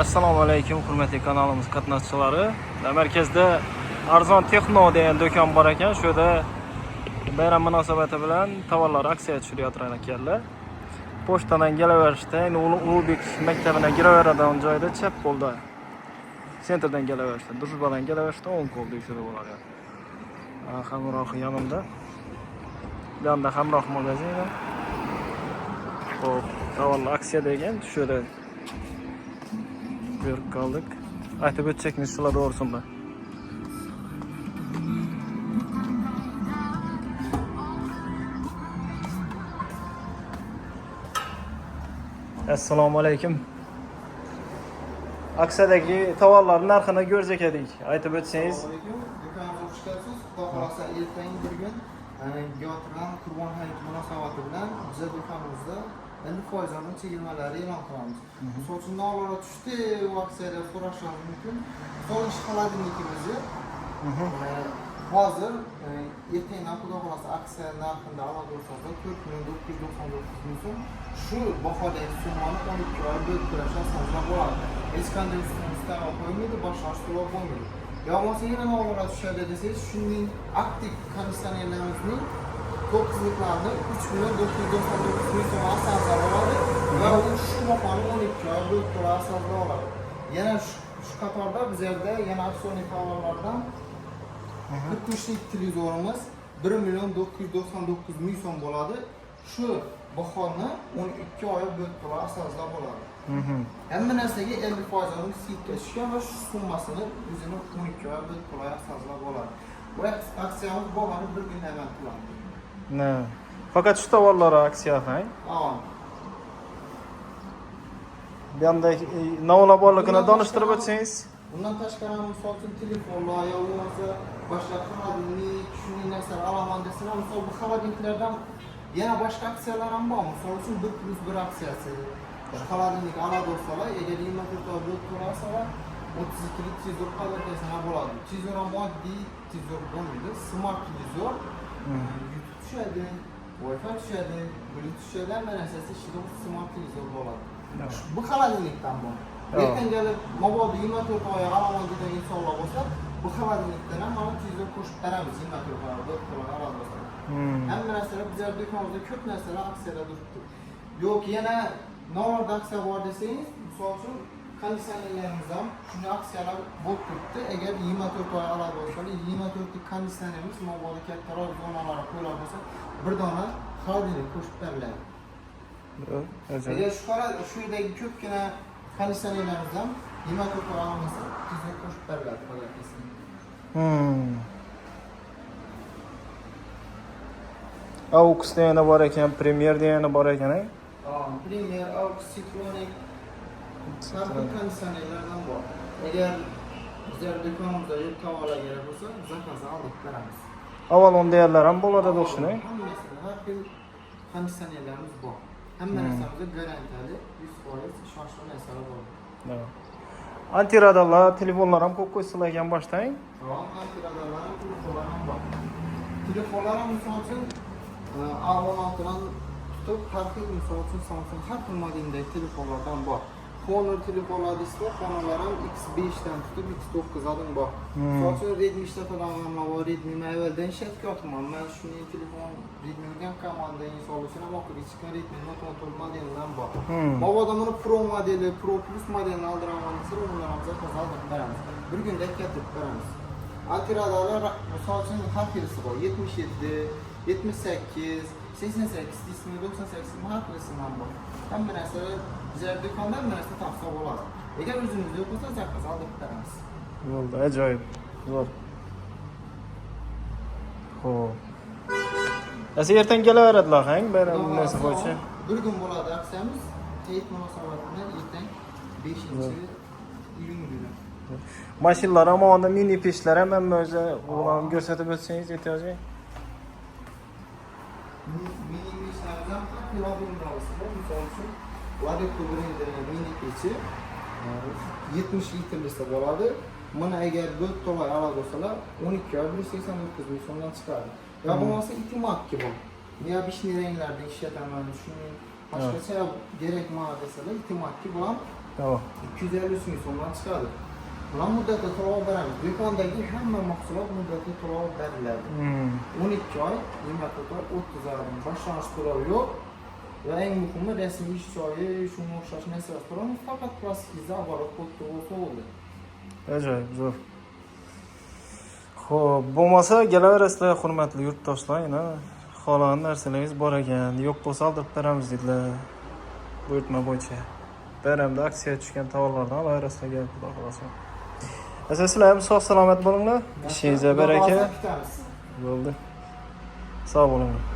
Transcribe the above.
Assalomu alaykum hurmatli kanalimiz qatnashchilari. Markazda Arzon Texno degan do'kon bor ekan. Shu yerda bayram munosabati bilan tovarlar aksiyaga tushiryapti ekanlar. Pochtadan kelaverishda, Ulug'bek maktabidan kiraveradigan joyda chap qo'lda. Sentrdan kelaverishda, Durbadan kelaverishda o'ng qo'lda ishida bo'lar ekan. Hamroh yonimda. Bu yerda hamroh magazin. Xo'p, tovarlar aksiyada ekan. Shu yerda ko'rib qoldik. Aytib o'tsak-mi shular to'g'risida? Assalomu alaykum. Aksiyadagi tovarlar narxini ko'rsak edik. Aytib o'tsangiz. Assalomu alaykum. Do'konimizga xush kelibsiz. Xudo xolasa ertangi bir kun Yotiran Qurbon hayiti munosabati bilan bizning do'konimizda 50% chegirmalari e'lon qilamiz. Misol uchun navbalar tushdi, u aksiyada so'rashingiz mumkin. So'nish xaladinligimizni hozir ertangi xudo xolasa aksiya narxida amalga oshirsa 4.999 ming so'm. Shu bahodagi summani 12 oy bo'lib to'lashga bo'ladi. Hech qanday ustama qo'ymaydi, boshqa to'lov bo'lmaydi. Yolg'onsa yana navbalar tushadi desangiz, shunday aktiv konditsionerlarimizning to'qqizliklarni 3.999 ming so'm asosida oladi va u shu bahoni 12 oy bo'lib to'lashga asosida oladi. Yana shu qatorda bizlarda yana aksiyonik tovarlardan 43 lik televizorimiz 1.999 ming so'm bo'ladi. Shu bahoni 12 oy bo'lib to'lash asosida bo'ladi. Hamma narsaga 50% skidka tushgan va shu summasini o'zini 12 oy bo'lib to'lash asosida bo'ladi. Bu aksiyamiz bahoni bir kunda amal qiladi. Ne. Faqat shu tovarlar aksiya hang. Bu yerda navlar borligini donishtirib o'tsangiz. Bundan tashqari misol uchun telefonlar yoki bo'lmasa boshqa xaridlik, shunday narsalar olaman desalar, misol bu xaridliklardan yana boshqa aksiyalar ham bor. Misol uchun 1+1 aksiyasi. Xaridlik oladi bo'lsalar, agar 24 oy bo'lib to'lasalar 32 lik televizor qadrdasina bo'ladi. Televizor ham oddiy televizor bo'lmaydi, smart televizor. YouTube tushadi, Wi-Fi tushadi, Bluetooth tushadi, hamma narsasi ishida smart televizor bo'ladi. Bu xaridlikdan bor. Ertangalab mabodo 24 oy olaman degan insonlar bo'lsa, bu xaridlikdan ham mana televizor qo'shib beramiz 24 oy bo'lib to'lab bo'lsa. Hamma narsalar bizlar do'konimizda ko'p narsalar aksiyada turibdi. Yo'q, yana navlarda aksiya bor desangiz, misol uchun konditsionerlarimiz ham shunday aksiyalar bo'lib turibdi. Agar 24 oy oladi bo'lsa, 24 lik konditsionerimiz mabodo kattaroq zonalarga qo'yiladi bo'lsa, bir dona xaridlik qo'shib beriladi. Agar shu yerdagi ko'pgina konditsionerlarimiz ham 24 oy olmasa, tezroq qo'shib beriladi xohlasangiz. Aux degani bor ekan, Premier degani bor ekan. Premier, Aux, Citronic har bir konditsionerlardan bor. Agar bizlar do'konimizda yo'q tovarlar kerak bo'lsa, zakazini olib beramiz. Avval unda yerlar ham bo'ladi o'shini. Hammasida har xil konditsionerlarimiz bor. Hamma narsamizda garantiyali 100% ishonchli narsalar bor. Antiradarlar, telefonlar ham ko'p qo'ysalar ekan boshdan. Antiradarlar, telefonlar ham bor. Telefonlar ham misol uchun A16 dan tutib, har xil misol uchun Samsung har xil modeldagi telefonlardan bor. Honor telefonlar deysiz, Honorlar ham X5 dan tutib X9 dan bor. Misol uchun Redmi ishlataman, Redmi avvaldan ishlatyapman. Men shunday telefon Redmi'dan komanda insol uchun ham o'qib chiqqan Redmi Note 10 modelidan bor. Mabodo buni Pro modeli, Pro Plus modelini aldiraman desa, ular ham zakaz olib beramiz. Bir kunda ketib beramiz. Antiradarlar misol uchun har xilisi bor. 77, 78, 88, 98 har xilisi ham bor. Hamma narsa bizlar do'konda hamma narsa tavsiya bo'ladi. Agar o'zingizda yo'q bo'lsa, zakaz olib beramiz. Bo'ldi, ajoyib. Zo'r. Xo'p. Asa ertaga kelaveradilar hang, bayram munosabati bo'yicha. Bir kun bo'ladi aksiyamiz. Hayit munosabati bilan ertaga 5-iyun kuni. Mashinalar ham onda mini pechlar ham hamma o'zi ularni ko'rsatib o'tsangiz ehtiyoji. Mini pechlardan kilogrammlarimiz bor. Misol uchun Ladeko brendining mini pechi 70 litrlisi bo'ladi. Mana agar 4 to'lay oladi bo'lsalar 12 oy 189 ming so'mdan chiqadi. Ya bo'lmasa itimakki bor. Neobishniy ranglarda ishlataman, shuni boshqacha kerakmi desalar itimakki bilan Tamam. 250 so'mdan chiqadi. Bular muddatda to'lov beramiz. Do'kondagi hamma mahsulot muddatli to'lov beriladi. 12 oy, 24 oy, 30 oydan boshlang'ich to'lov yo'q. Va eng muhimi rasmiy ish joyi, shunga o'xshash narsalar to'lov faqat plastikizda avvalroq qo'yib bo'lsa bo'ldi. Ajoyib, zo'r. Xo'p, bo'lmasa kelaverasizlar, hurmatli yurtdoshlar, xohlagan narsalaringiz bor ekan, yo'q bo'lsa oldirib beramiz dedilar. Buyurtma bo'yicha. Bayramda aksiyaga tushgan tovarlardan olaverasizlar, xudo xolasa. Sizlar ham sog' salomat bo'linglar. Ishingizga baraka. Kutamiz. Bo'ldi. Sog' bo'linglar.